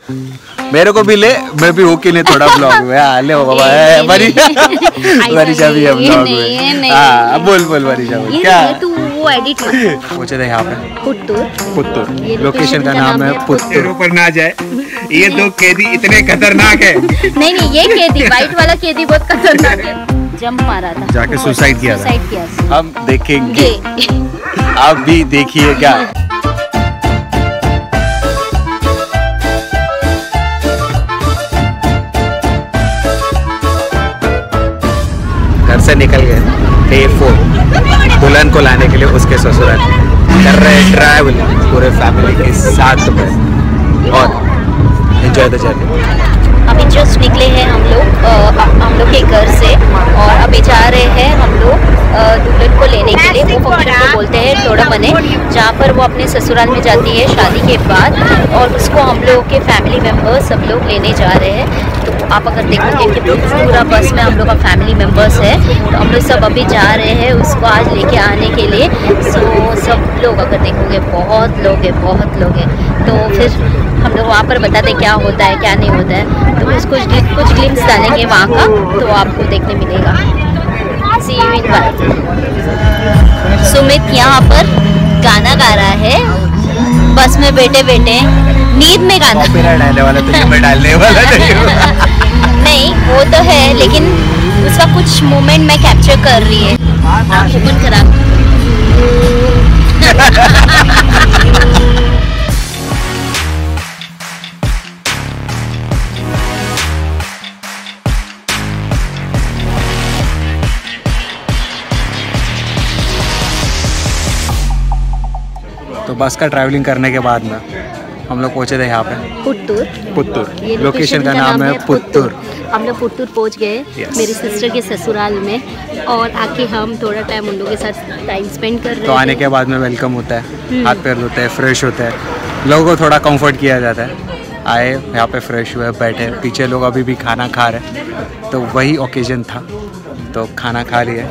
मेरे को भी ले, मैं भी हूँ कि नहीं थोड़ा ब्लॉग में ले बाबा वरिशा भी है ब्लॉग में। हाँ बोल वरिशा क्या वो एडिट पूछे थे यहाँ पे पुत्तूर लोकेशन का नाम है पुत्तूर। ऊपर ना जाए, ये दो कैदी इतने खतरनाक है। नहीं ये कैदी, वाइट वाला कैदी बहुत खतरनाक है। जंप मारा था, जाके सुसाइड किया था। हम देखेंगे, आप भी देखिएगा। घर से निकल गए डे 4 दुल्हन को लाने के लिए उसके ससुराल कर रहे ट्रैवल पूरे फैमिली के साथ में और एंजॉय द जर्नी। अभी जस्ट निकले हैं हम लोग के घर से और अभी जा रहे हैं हम लोग दुल्हन को लेने के लिए। वो फंक्शन को बोलते हैं टोड़ा बने, जहाँ पर वो अपने ससुराल में जाती है शादी के बाद, और उसको हम लोग के फैमिली मेम्बर्स सब लोग लेने जा रहे हैं। तो आप अगर देखोगे कि पूरा बस में हम लोग का फैमिली मेम्बर्स है, तो हम लोग सब अभी जा रहे हैं उसको आज लेके आने के लिए। सो सब लोग अगर देखोगे बहुत लोग हैं। तो फिर हम लोग वहाँ पर बताते क्या होता है क्या नहीं होता है, तो कुछ ग्लिम्स डालेंगे वहाँ का, तो आपको देखने मिलेगा। सी यू इन बाय। सुमित यहाँ पर गाना गा रहा है बस में बैठे नींद में गाना डालने वाला तो मैं डालने वाला नहीं वो तो है, लेकिन उसका कुछ मोमेंट मैं कैप्चर कर रही है। आंखें खराब तो बस का ट्रैवलिंग करने के बाद में हम लोग पहुंचे थे यहाँ पे पुत्तूर। लोकेशन का नाम है पुत्तूर। हम लोग पुत्तूर पहुंच गए मेरी सिस्टर के ससुराल में, और आके हम थोड़ा टाइम उन लोगों के साथ टाइम स्पेंड कर रहे हैं। तो आने के बाद में वेलकम होता है, हाथ पैर धोते हैं, फ्रेश होते हैं, लोगों को थोड़ा कंफर्ट किया जाता है। आए यहाँ पे फ्रेश हुए, बैठे, पीछे लोग अभी भी खाना खा रहे, तो वही ओकेजन था, तो खाना खा लिए।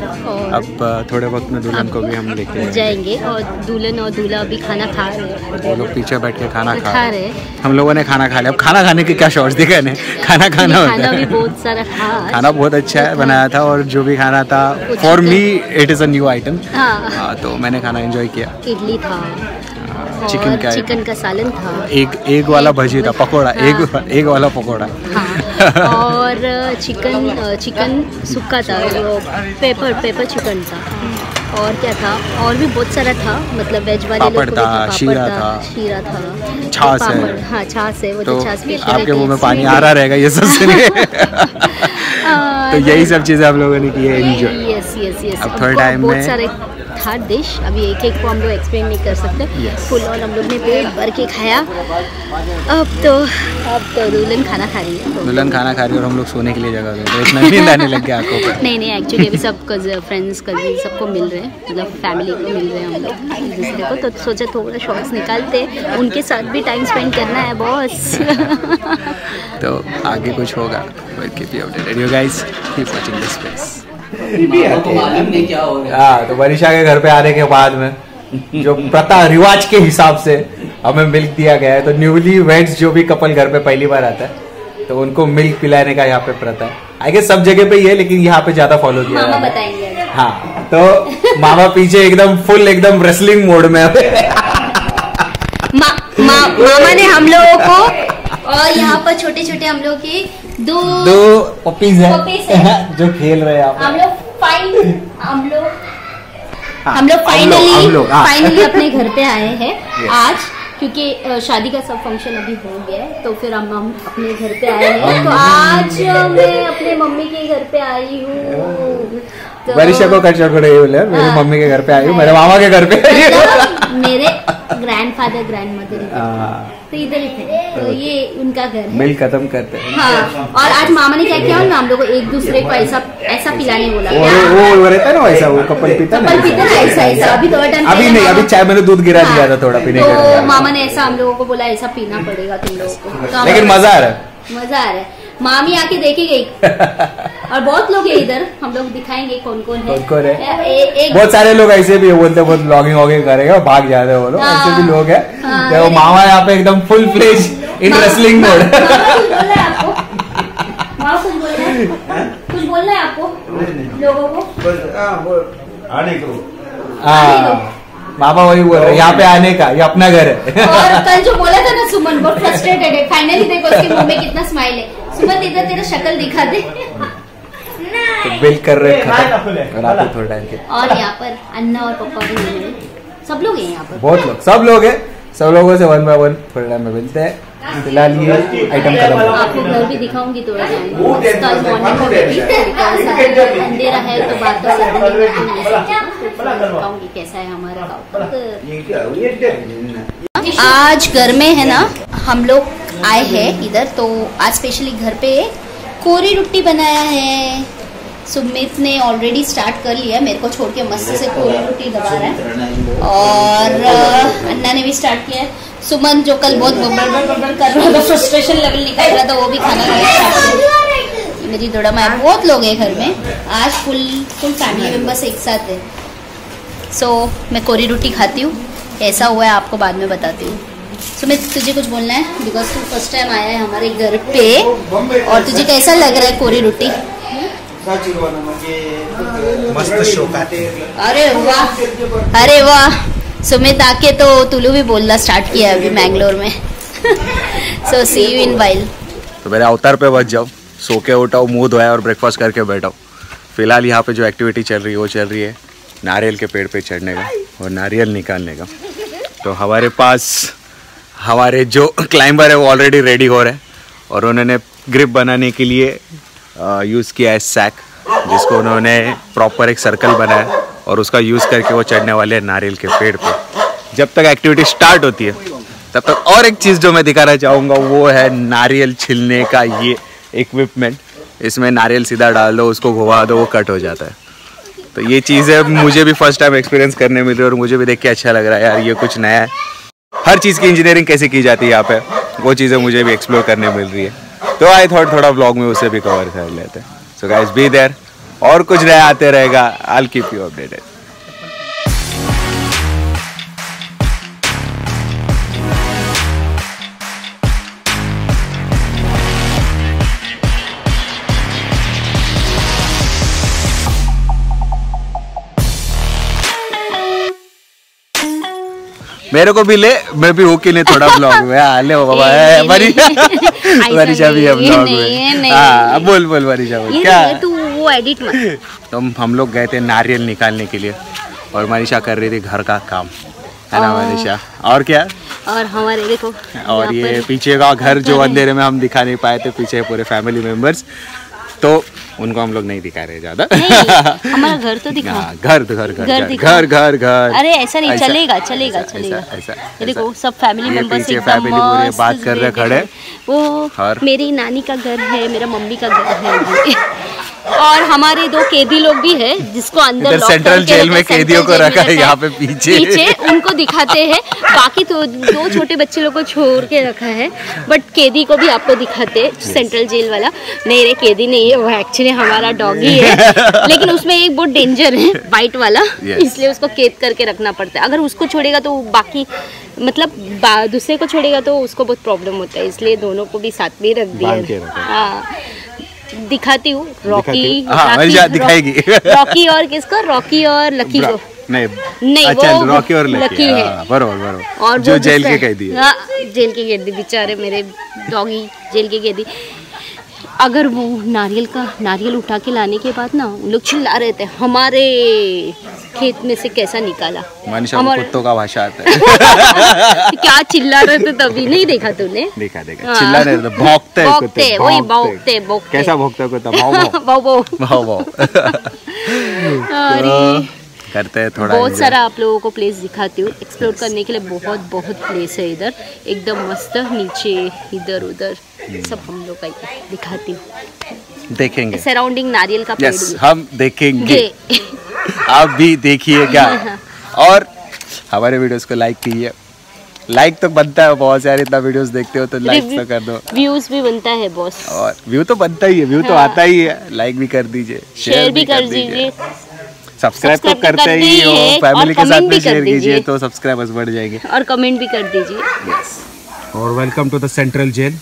अब थोड़े वक्त में दुल्हन को भी हम लेके जाएंगे, और दुल्हन और दूल्हा भी खाना खा रहे हैं। वो लोग पीछे बैठ के खाना खा रहे हैं। हम लोगों ने खाना खा लिया। अब खाना खाने के क्या शॉर्ट्स दिखे ने, खाना होता है। भी बहुत सारा खाना बहुत अच्छा है बनाया था, और जो भी खाना था for me it is a new item. तो मैंने खाना एंजॉय किया। इडली था, चिकन का सालन था, एक वाला भजी था, पकोड़ा, एक वाला पकोड़ा, और चिकन सुक्का था, जो पेपर चिकन था, और क्या था, और भी बहुत सारा था, मतलब वेज वाले पापड़ था, शीरा था, छाछ है। हाँ छाछ है, वो तो छाछ आपके मुंह में पानी आ रहा रहेगा ये सब सुनिए। तो यही सब चीज़ें हम लोगों ने की है एंजॉय। यस अब थोड़े टाइम में था डिश, अभी एक को हम लोग एक्सप्लेन नहीं कर सकते। फुल ऑन हम लोग ने पेट भर के खाया। अब तो दुल्हन खाना खा रही है। दुल्हन खाना खा रही है और हम लोग सोने के लिए जगह दे, तो इतना नींद आने लग गया आंखों पर। नहीं एक्चुअली अभी सब फ्रेंड्स कजिन सबको मिल रहे हैं, मतलब फैमिली को मिल रहे हैं हम लोग एक दूसरे को, तो सोचा थोड़ा शॉर्ट्स निकालते, उनके साथ भी टाइम स्पेंड करना है बॉस। तो आगे कुछ होगा, keep you updated you guys, keep watching this space. हाँ, तो वरिशा के घर पे आने के बाद में जो प्रथा रिवाज के हिसाब से हमें मिल्क दिया गया है, तो न्यूली वेड्स जो भी कपल घर पे पहली बार आता है तो उनको मिल्क पिलाने का यहाँ पे प्रथा है। आई गेस सब जगह पे ही है, लेकिन यहाँ पे ज्यादा फॉलो किया मामा बताएंगे। हाँ, तो मामा पीछे एकदम रेसलिंग मोड में मामा ने हम लोगों को, और यहाँ पर छोटे छोटे हम लोग के दो पपीज हैं जो खेल रहे हैं। हम लोग फाइनली अपने घर पे आए हैं आज, क्योंकि शादी का सब फंक्शन अभी हो गया है, तो फिर हम अपने घर पे आए हैं। तो आज मैं अपने मम्मी के घर पे आई हूँ। वरिशा को मेरे मम्मी के घर पे आई हूँ, मेरे मामा के घर पे आई हूँ। मेरे ग्रैंडफादर ग्रैंडमदर तो इधर ही थे, तो ये उनका घर है। मिल खत्म करते हैं। हाँ, और आज मामा ने क्या किया, हम लोग को एक दूसरे को ऐसा पिलाने बोला। वो रहता है ना वैसा, वो कपल पीता ना ऐसा। अभी थोड़ा टाइम, अभी नहीं, अभी चाय मैंने दूध गिरा दिया था थोड़ा पीने के, तो मामा ने ऐसा हम लोगों को बोला ऐसा पीना पड़ेगा तुम लोगों को। लेकिन मजा आ रहा है। मामी आके देखेगी और बहुत लोग है इधर, हम लोग दिखाएंगे कौन कौन है। बहुत सारे लोग ऐसे भी बोलते हैं, बहुत ब्लॉगिंग वॉगिंग करेगा भाग जाते हैं वो लोग, ऐसे भी लोग हैं। तो मामा यहाँ पे एकदम full fledge in wrestling mode. कुछ बोलना है आपको लोगों को? आने को। बाबा वही बोल रहे हैं, यहाँ पे आने का, ये अपना घर है। और कल जो बोला था ना सुमन, बहुत फ्रस्ट्रेटेड है। फाइनली देखो उसके मुंह में कितना स्माइल है। सुमन इधर तेरा शक्ल दिखा दे। तो बिल कर रहे खत्म और आते थोड़ा टाइम के। और यहाँ पर अन्ना और पप्पा भी मिले, सब लोग हैं यहाँ पर। बहुत लोग, सब लोग हैं, सब लोगों से 1 by 1 थोड़ा टाइम में मिलते हैं। फिलहाल ये आइटम खत्म। आपको घर भी दिखाऊंगी थोड़ा टाइम, अंधेरा है तो बात तो दिखाऊंगी कैसा है हमारा गाँव। आज घर में है ना, हम लोग आए हैं इधर, तो आज स्पेशली घर पे कोरी रोटी बनाया है। सुमित ने ऑलरेडी स्टार्ट कर लिया, मेरे को छोड़ के मस्त से कोरी रोटी दबा रहा है। और अन्ना ने भी स्टार्ट किया है। सुमन जो कल बहुत बड़बड़ कर रहा था, फ्रस्ट्रेशन लेवल निकाल रहा था, वो भी खाना खाना स्टार्ट किया। मेरी दोड़ा माँ, बहुत लोग हैं घर में आज, फुल फैमिली मेंबर्स एक साथ है। सो मैं कोरी रोटी खाती हूँ, ऐसा हुआ है आपको बाद में बताती हूँ। सुमित तुझे कुछ बोलना है, बिकॉज तू फर्स्ट टाइम आया है हमारे घर पे, और तुझे कैसा लग रहा है कोरी रोटी? मस्त शौक आते। अरे वाह, अरे वाह। सुमित आके तो तुलू भी बोलना स्टार्ट किया है अभी मैंगलोर में। सो सी यू इन वाइल। तो मेरे अवतार पे बच जाओ, सो के उठाओ, मुंह धोया और ब्रेकफास्ट करके बैठाओ। फिलहाल यहाँ पे जो एक्टिविटी चल रही है वो चल रही है नारियल के पेड़ पे चढ़ने का और नारियल निकालने का। तो हमारे पास हमारे जो क्लाइंबर है वो ऑलरेडी रेडी हो रहे हैं, और उन्होंने ग्रिप बनाने के लिए यूज़ किया है सैक, जिसको उन्होंने प्रॉपर एक सर्कल बनाया और उसका यूज़ करके वो चढ़ने वाले हैं नारियल के पेड़ पे। जब तक एक्टिविटी स्टार्ट होती है तब तक और एक चीज़ जो मैं दिखाना चाहूँगा वो है नारियल छिलने का ये इक्विपमेंट। इसमें नारियल सीधा डाल दो, उसको घुमा दो, वो कट हो जाता है। तो ये चीज़ें मुझे भी फर्स्ट टाइम एक्सपीरियंस करने मिल रही है और मुझे भी देख के अच्छा लग रहा है यार, ये कुछ नया है। हर चीज़ की इंजीनियरिंग कैसे की जाती है यहाँ पे, वो चीज़ें मुझे भी एक्सप्लोर करने मिल रही है। तो आई थॉट थोड़ा व्लॉग में उसे भी कवर कर लेते हैं। सो गाइस बी देयर, और कुछ नया आते रहेगा, I will keep you updated. मेरे को भी ले, मैं भी हूँ कि नहीं थोड़ा ब्लॉग में। ले बाबा वरीशा भी है ब्लॉग में। हाँ बोल वरीशा बोल क्या तू वो एडिट मत। तो हम लोग गए थे नारियल निकालने के लिए और मनीषा कर रही थी घर का काम, है ना मनीषा? और क्या, और हमारे देखो, और ये पीछे का घर जो अंधेरे में हम दिखा नहीं पाए थे, पीछे पूरे फैमिली मेंबर्स, तो उनको हम लोग नहीं दिखा रहे ज्यादा। हमारा घर तो दिखा, घर घर। अरे ऐसा नहीं, चलेगा चलेगा चलेगा। ये देखो सब फैमिली मेंबर्स एकदम मस्त बात कर रहे खड़े। वो मेरी नानी का घर है, मेरा मम्मी का घर है, और हमारे 2 कैदी लोग भी है जिसको अंदर सेंट्रल जेल में कैदियों को रखा है यहाँ पे पीछे उनको दिखाते हैं। बाकी तो 2 छोटे बच्चे लोग को छोड़ के रखा है, बट कैदी को भी आपको दिखाते हैं। सेंट्रल जेल वाला नहीं रे, कैदी नहीं है वो, एक्चुअली हमारा डॉगी है, लेकिन उसमें एक बहुत डेंजर है वाइट वाला, इसलिए उसको कैद करके रखना पड़ता है। अगर उसको छोड़ेगा तो बाकी मतलब दूसरे को छोड़ेगा तो उसको बहुत प्रॉब्लम होता है, इसलिए दोनों को भी साथ में रख दिया। हाँ दिखाती हूँ, रॉकी दिखाएगी। रॉकी और किसको, रॉकी और लकी को नहीं अच्छा, वो रॉकी और लकी है, बरोबर। और जो जेल के कैदी है। जेल के कैदी बेचारे मेरे डॉगी जेल के कैदी। अगर वो नारियल उठा के लाने के बाद ना उन लोग चिल्ला रहे थे हमारे खेत में से कैसा निकाला। मनीषा को कुत्तों का भाषा आता है। क्या चिल्ला रहे थे तभी, नहीं देखा तूने? देखा चिल्ला रहे थे, भौंकते वही भौंकते। कैसा भौंकता कुत्ता? भाव करते हैं थोड़ा। बहुत सारा आप लोगों को प्लेस दिखाती हूँ, एक्सप्लोर करने के लिए बहुत प्लेस है इधर, एकदम मस्त। नीचे इधर उधर सब हम लोग का दिखाती हूँ, देखेंगे सराउंडिंग नारियल का पेड़। हम देखेंगे, आप भी देखिएगा। और हमारे वीडियोस को लाइक कीजिए, लाइक तो बनता है, बहुत सारे इतना वीडियोस देखते हो तो लाइक तो कर दो। व्यूज भी बनता है बॉस, और व्यू तो बनता ही है, व्यू तो आता ही है। लाइक भी कर दीजिए, शेयर भी कर दीजिए, सब्सक्राइब तो करते ही हो, फैमिली के साथ में शेयर कीजिए तो सब्सक्राइबर्स बढ़ जाएंगे, और कमेंट भी कर दीजिए। और welcome to the central jail.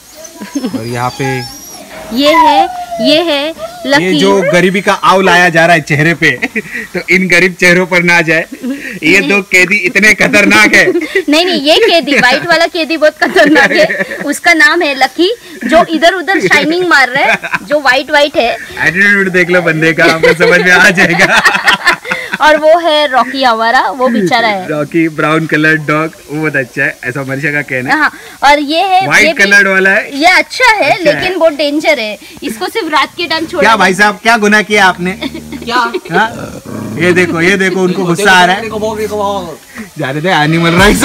और यहाँ पे ये है लकी। ये जो गरीबी का आव लाया जा रहा है चेहरे पे, तो इन गरीब चेहरों पर ना जाए। ये दो कैदी इतने खतरनाक है। नहीं, ये कैदी, व्हाइट वाला कैदी बहुत खतरनाक है। उसका नाम है लकी, जो इधर उधर शाइनिंग मार रहा है, जो व्हाइट है। एटीट्यूड देख लो बंदे का, आपको समझ में आ जाएगा। और वो है रॉकी हमारा, वो बेचारा है। रॉकी ब्राउन कलर डॉग, वो बहुत अच्छा है, ऐसा मनीषा का कहना है। हाँ, और ये है व्हाइट कलर वाला है। ये अच्छा है, लेकिन बहुत डेंजर है। इसको सिर्फ रात के टाइम छोड़ा। क्या भाई साहब, क्या गुनाह किया आपने? क्या? ये देखो उनको गुस्सा आ रहा है। जाने दे, एनिमल राइट्स।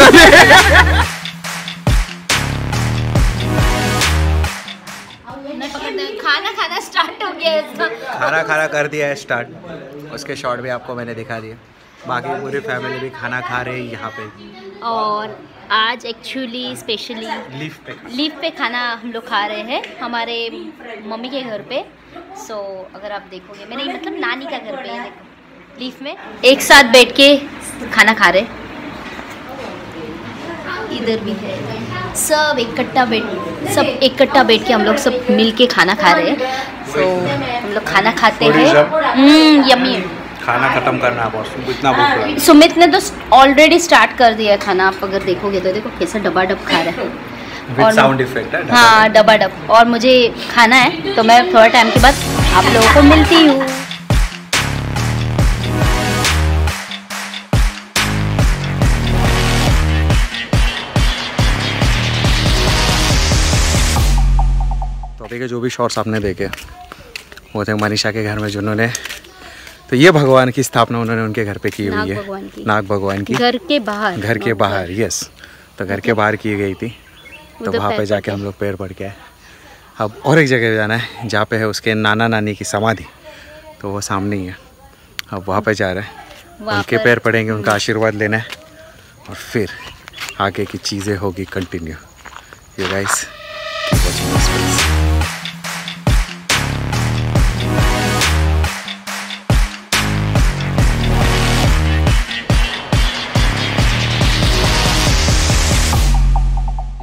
खाना स्टार्ट हो गया है। खाना कर दिया है स्टार्ट। उसके शॉट भी आपको मैंने दिखा दिया। बाकी पूरी फैमिली भी खाना खा रहे हैं यहाँ पे। और आज एक्चुअली स्पेशली लीव पे खाना हम लोग खा रहे हैं हमारे मम्मी के घर पे। सो अगर आप देखोगे, मेरे मतलब नानी का घर पे है, लीव में एक साथ बैठ के खाना खा रहे। इधर भी है, सब इकट्ठा बैठ के हम लोग सब मिल के खाना खा रहे हैं। सो हम लोग खाना खाते हैं। यम्मी। खाना खत्म करना है बॉस, इतना भूख लगा। सुमित ने तो ऑलरेडी स्टार्ट कर दिया है खाना। आप अगर देखोगे तो देखो कैसा डबाडब खा रहा है। विद साउंड इफेक्ट है। हाँ, डबाडब। और मुझे खाना है, तो मैं थोड़ा टाइम के बाद आप लोगों को मिलती हूँ। के जो भी शॉट्स आपने देखे वो थे मनीषा के घर में, जिन्होंने तो ये भगवान की स्थापना उन्होंने उनके घर पे की हुई है। नाग भगवान की घर के बाहर यस, तो घर के बाहर की गई थी। तो वहाँ पे जाके हम लोग पैर पड़ के आए। अब और एक जगह जाना है जहाँ पे है उसके नाना नानी की समाधि, तो वो सामने ही है। अब वहाँ पे जा रहे हैं, उनके पैर पड़ेंगे, उनका आशीर्वाद लेना है, और फिर आगे की चीज़ें होगी कंटिन्यू। यू गाइस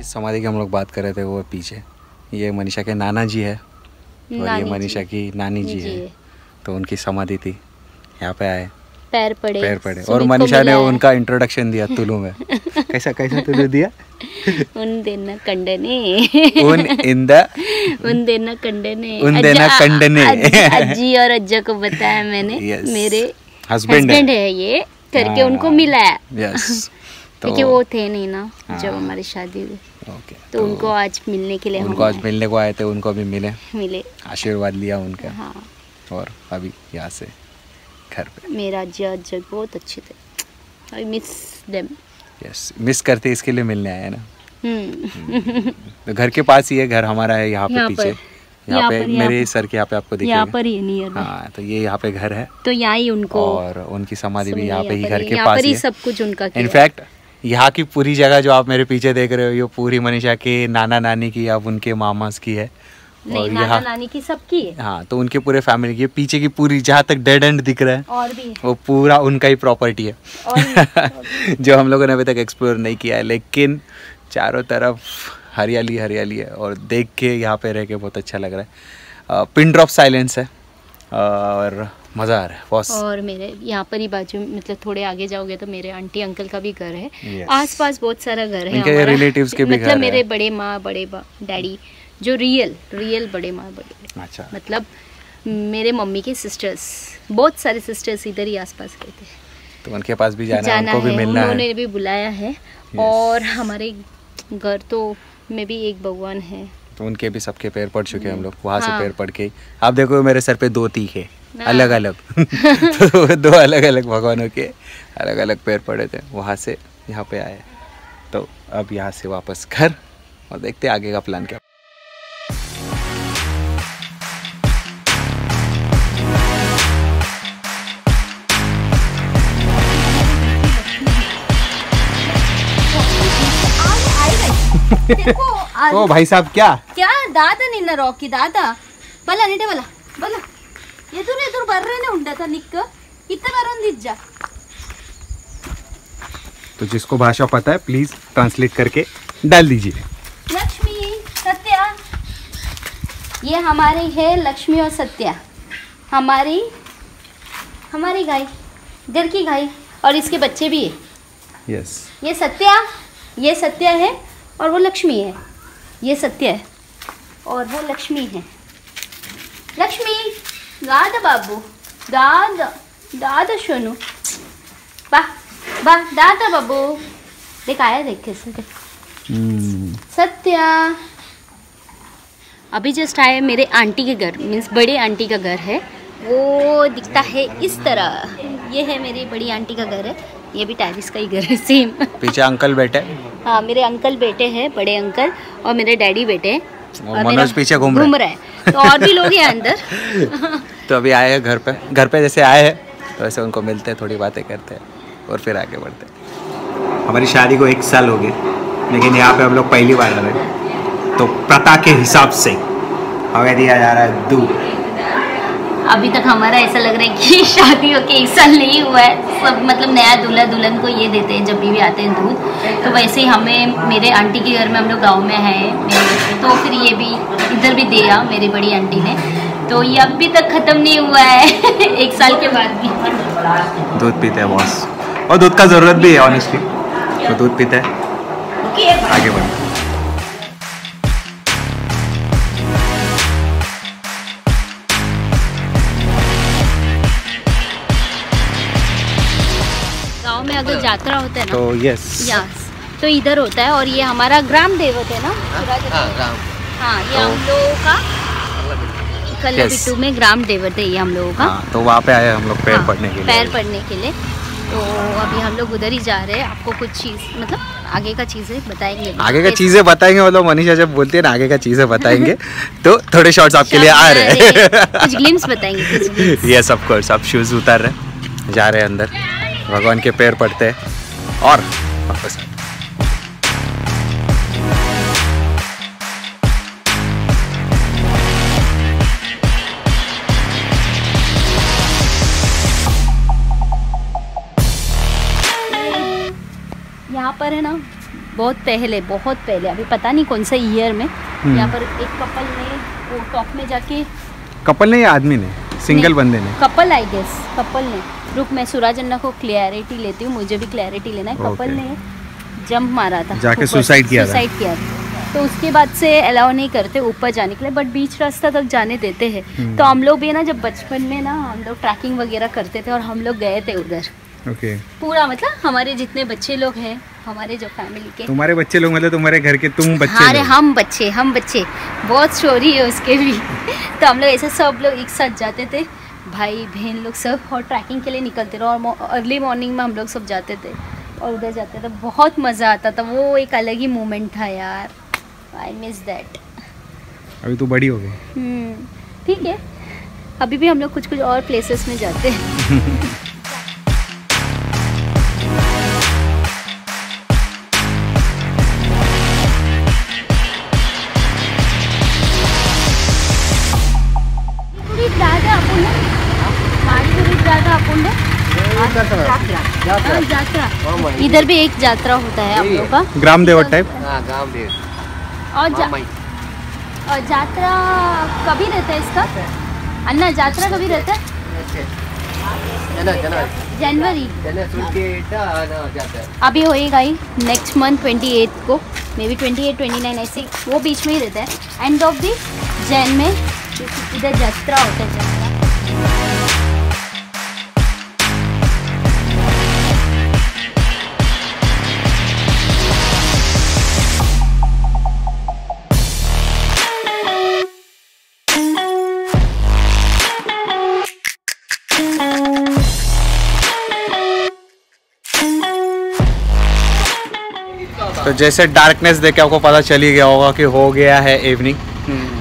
समाधि की हम लोग बात कर रहे थे, वो पीछे ये मनीषा के नाना जी है और ये मनीषा की नानी जी है। तो उनकी समाधि थी, यहाँ पे आए, पैर पड़े और मनीषा ने उनका इंट्रोडक्शन दिया तुलु में। कैसा तुलु दिया? उन देना कंडने अज्जी और अज्जा को बताया मैंने। मेरे हस्बैंड है ये करके उनको मिलाया। क्योंकि वो थे नहीं ना जब हमारी शादी हुई। तो उनको आज मिलने के लिए, उनको आज मिलने को आए थे, उनको भी मिले आशीर्वाद लिया उनका। हाँ। और अभी यहाँ से घर पे मेरा अज्जा बहुत अच्छे थे। I miss them. Yes, miss करते इसके लिए मिलने आए ना। तो घर के पास ही है, घर हमारा है यहाँ पे पीछे, यहाँ पे मेरे सर के यहाँ पे आपको दिखेगा, यहाँ पर ही नियर। हाँ, तो ये यहाँ पे घर है, तो यहाँ ही उनको, और उनकी समाधि भी यहाँ पे ही घर के पास ही है। सब कुछ उनका। इनफैक्ट यहाँ की पूरी जगह जो आप मेरे पीछे देख रहे हो, ये पूरी मनीषा के नाना नानी की, अब उनके मामास की है। और नाना नानी की सबकी है। हाँ, तो उनके पूरे फैमिली की। पीछे की पूरी जहाँ तक डेड एंड दिख रहा है और भी वो पूरा उनका ही प्रॉपर्टी है। और जो हम लोगों ने अभी तक एक्सप्लोर नहीं किया है, लेकिन चारों तरफ हरियाली है और देख के यहाँ पे रह के बहुत अच्छा लग रहा है। पिन ड्रॉप साइलेंस है और मज़ा आ रहा है बॉस। और मेरे यहाँ पर ही बाजू, मतलब थोड़े आगे जाओगे तो मेरे आंटी अंकल का भी घर है। आसपास बहुत सारा घर है, इनके रिलेटिव्स के भी घर है। मेरे बड़े माँ बड़े डैडी जो रियल बड़े माँ बड़े, अच्छा, मतलब मेरे मम्मी के सिस्टर्स, बहुत सारे सिस्टर्स इधर ही आसपास रहते हैं। तो उनके पास भी जाना है, उनको भी मिलना है। उन्होंने भी बुलाया है। और हमारे घर तो में भी एक भगवान है, तो उनके भी सबके पैर पड़ चुके हैं हम लोग। वहाँ से पैर पड़ के आप देखो मेरे सर पे 2 तीखे अलग अलग तो 2 अलग अलग भगवानों के अलग अलग पैर पड़े थे। वहाँ से यहाँ पे आए, तो अब यहाँ से वापस घर, और देखते आगे का प्लान क्या। ओ भाई साहब, क्या दादा निन्न रॉकी दादा बला निटे बला ಎದುರು ಬರ್ರೇನೆ ಉಂಡತ ನಿಕ್ಕ ಇತ್ತ ಬರೋಂದಿಜ್ಜ। तो जिसको भाषा पता है प्लीज ट्रांसलेट करके डाल दीजिए। ये हमारी है लक्ष्मी और सत्या, हमारी गाय, घर की गाय, और इसके बच्चे भी है। यस। ये सत्या है और वो लक्ष्मी है। ये सत्या है और वो लक्ष्मी है। लक्ष्मी दादा बाबू, दादा सोनू, बा दादा बाबू, देख आया, देख कैसे सत्या। अभी जस्ट आए मेरे आंटी के घर, मीन्स बड़े आंटी का घर है, वो दिखता है इस तरह। ये है मेरी बड़ी आंटी का घर है, ये भी टाइरिस का ही घर है सेम। पीछे अंकल बैठे। हाँ, मेरे अंकल बेटे हैं, बड़े अंकल, और मेरे डैडी बेटे हैं, और मनोज पीछे घूम रहा है। तो और भी लोग हैं अंदर। तो अभी आए हैं घर पे जैसे आए हैं वैसे उनको मिलते हैं, थोड़ी बातें करते हैं और फिर आगे बढ़ते हैं। हमारी शादी को 1 साल हो गए, लेकिन यहाँ पे हम लोग पहली बार आ रहे हैं, तो प्रथा के हिसाब से हमें दिया जा रहा है दूध। अभी तक हमारा ऐसा लग रहा है कि शादी होके 1 साल नहीं हुआ है, सब मतलब नया दूल्हा दुल्हन को ये देते हैं जब भी आते हैं दूध। तो वैसे ही हमें मेरे आंटी के घर में, हम लोग गाँव में हैं, तो फिर ये भी इधर भी दिया मेरी बड़ी आंटी ने, तो ये अभी तक ख़त्म नहीं हुआ है 1 साल के बाद भी। दूध पीते हैं बॉस, और दूध का ज़रूरत भी है ऑनेस्टली, तो दूध पीते हैं, आगे बढ़ते हैं। गाँव में अगर जात्रा होता है ना, तो यस, तो इधर होता है, और ये हमारा ग्राम देवत है ना, हाँ, ये हम लोगों का कल्लबिट्टू में ग्राम देवत है ये हम लोगों का। तो वहाँ पे आए हम लोग पैर पड़ने के लिए। पैर पड़ने के लिए, तो अभी हम लोग उधर ही जा रहे हैं। आपको कुछ चीज़ मतलब आगे का चीज़ें बताएंगे, मतलब मनीषा जब बोलती है ना आगे का चीज़ें बताएंगे तो थोड़े शॉर्ट्स आपके लिए आ रहे हैं। कुछ ग्लिम्स बताएंगे। Yes of course. आप शूज़ उतार रहे, जा रहे हैं अंदर, भगवान के पैर पड़ते हैं और वापस। यहाँ पर है ना, बहुत पहले, अभी पता नहीं कौन सा ईयर में, यहाँ पर एक कपल ने वो टॉप में जाके, कपल ने या आदमी ने, सिंगल बंदे ने, कपल आई गेस, कपल ने, रुक मैं सूरज अन्ना को क्लैरिटी लेती हूँ, मुझे भी क्लैरिटी लेना है। कपल ने जंप मारा था, जाके सुसाइड किया था, तो उसके बाद से अलाउ नहीं करते ऊपर जाने के लिए, बट बीच रास्ता तक जाने देते हैं। तो हम लोग भी ना, जब बचपन में ना हम लोग ट्रैकिंग वगैरह करते थे और हम लोग गए थे उधर। पूरा मतलब हमारे जितने बच्चे लोग हैं, हमारे जो फैमिली के, तुम्हारे बच्चे लोग मतलब तुम्हारे घर के तुम बच्चे? हाँ, हम बच्चे, बहुत स्टोरी है उसके भी। तो हम लोग ऐसे सब लोग एक साथ जाते थे, भाई बहन लोग सब, और ट्रैकिंग के लिए निकलते थे, और अर्ली मॉर्निंग में हम लोग सब जाते थे और उधर जाते थे, बहुत मज़ा आता था। वो एक अलग ही मोमेंट था यार, आई मिस दैट। अभी तो बड़ी हो गई। ठीक है, अभी भी हम लोग कुछ और प्लेसेस में जाते हैं। इधर भी एक जात्रा होता है आप लोगों का, ग्राम देवत टाइप। और जात्रा कभी रहता है इसका अन्ना? जात्रा कभी रहता है? जनवरी। अभी होएगा ही नेक्स्ट मंथ 28 को, मे बी 28, 29 ऐसे वो बीच में ही रहता है। एंड ऑफ द जैन में इधर जात्रा होता है, जात्रा। तो जैसे डार्कनेस देख के आपको पता चल ही गया होगा कि हो गया है इवनिंग,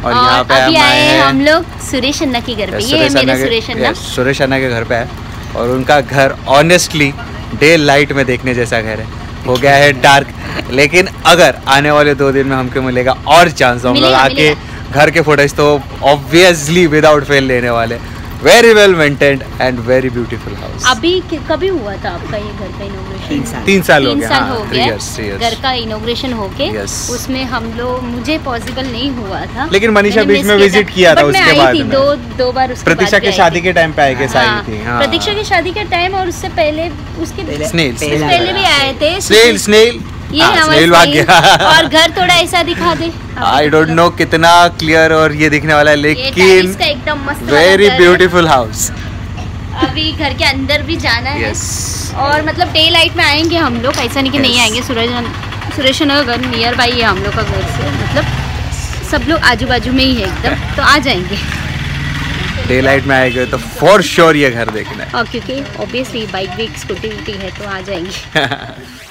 और यहाँ पे अभी आए हैं हम लोग सुरेश अन्ना के घर पे। ये है मेरे सुरेश अन्ना के घर पे है, और उनका घर ऑनेस्टली डे लाइट में देखने जैसा घर है। हो गया है डार्क, लेकिन अगर आने वाले 2 दिन में हमको मिलेगा और चांस, हम लोग आके घर के फुटेज तो ऑब्वियसली विदाउट फेल लेने वाले। Very well maintained and very beautiful house. अभी कभी हुआ था आपका ये घर का इनॉग्रेशन? 3 साल हो 3 गया। साल हाँ, हो 3 गया years। घर का इनॉग्रेशन होके। Yes। उसमें हम लोग, मुझे पॉसिबल नहीं हुआ था, लेकिन मनीषा मैंने बीच miss में विजिट किया था But मैं उसके आई बाद थी में। दो बार उसके बाद प्रतीक्षा भी की आई शादी थी। के टाइम पे आई गेस आई हाँ, थी। हाँ। प्रतीक्षा की शादी के टाइम और उससे पहले, उसके स्नेल पहले भी आए थे। स्नेल ये हमारा स्नेल भाग स्नेल। गया। और घर थोड़ा ऐसा दिखा दे। आई डोंट नो कितना क्लियर और ये दिखने वाला है, ये लेकिन टाइल्स का एकदम मस्त वाला वेरी घर है। Beautiful house. अभी घर के अंदर भी जाना है। यस। और मतलब डे लाइट में आएंगे हम लोग, ऐसा नहीं कि नहीं Yes। आएंगे। सुरेश नगर नियर बाई है हम लोग का घर से, मतलब सब लोग आजू बाजू में ही है एकदम, तो आ जाएंगे। डे लाइट में आएंगे तो फॉर श्योर ये घर देखना है। और क्योंकि ऑब्वियसली बाइक भी स्कूटी है तो आ जाएंगे।